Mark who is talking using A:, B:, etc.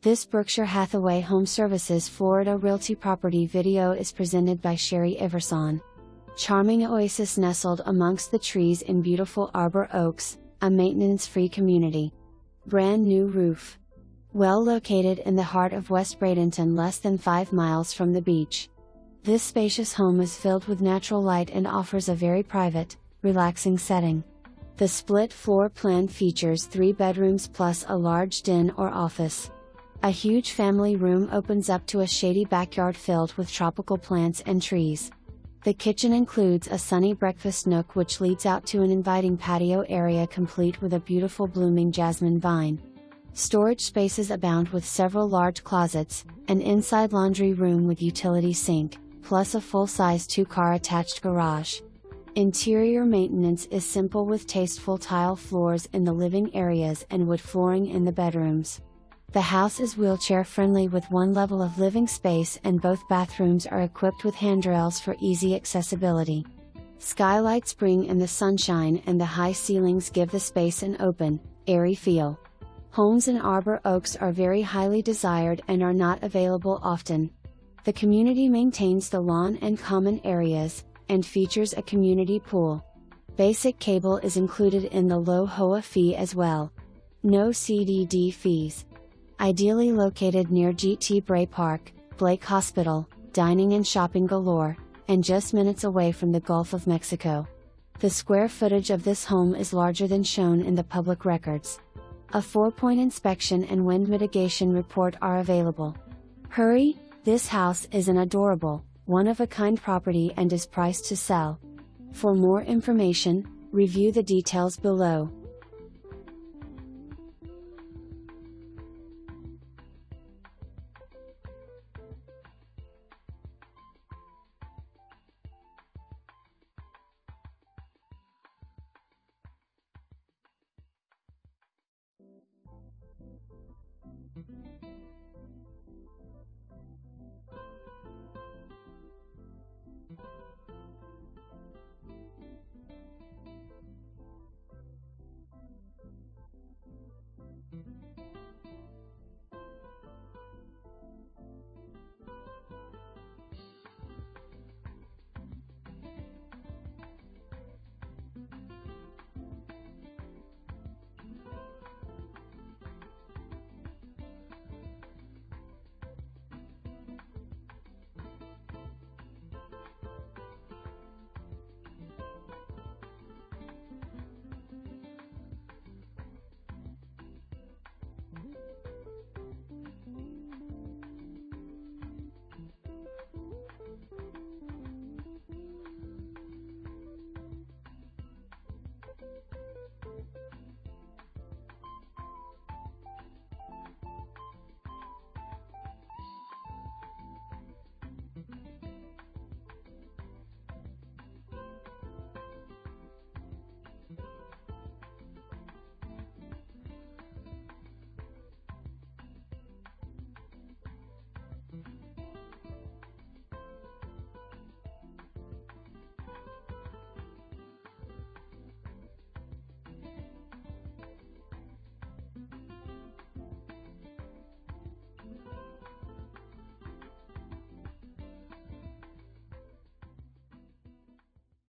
A: This Berkshire Hathaway HomeServices Florida Realty property video is presented by Sherry Iverson. Charming oasis nestled amongst the trees in beautiful Arbor Oaks, a maintenance-free community. Brand new roof. Well located in the heart of West Bradenton, less than 5 miles from the beach. This spacious home is filled with natural light and offers a very private, relaxing setting. The split floor plan features 3 bedrooms plus a large den or office. A huge family room opens up to a shady backyard filled with tropical plants and trees. The kitchen includes a sunny breakfast nook which leads out to an inviting patio area complete with a beautiful blooming jasmine vine. Storage spaces abound with several large closets, an inside laundry room with utility sink, plus a full-size 2-car attached garage. Interior maintenance is simple with tasteful tile floors in the living areas and wood flooring in the bedrooms. The house is wheelchair-friendly with 1 level of living space and both bathrooms are equipped with handrails for easy accessibility. Skylights bring in the sunshine and the high ceilings give the space an open, airy feel. Homes in Arbor Oaks are very highly desired and are not available often. The community maintains the lawn and common areas, and features a community pool. Basic cable is included in the low HOA fee as well. No CDD fees. Ideally located near GT Bray Park, Blake Hospital, dining and shopping galore, and just minutes away from the Gulf of Mexico. The square footage of this home is larger than shown in the public records. A 4-point inspection and wind mitigation report are available. Hurry! This house is an adorable, one-of-a-kind property and is priced to sell. For more information, review the details below.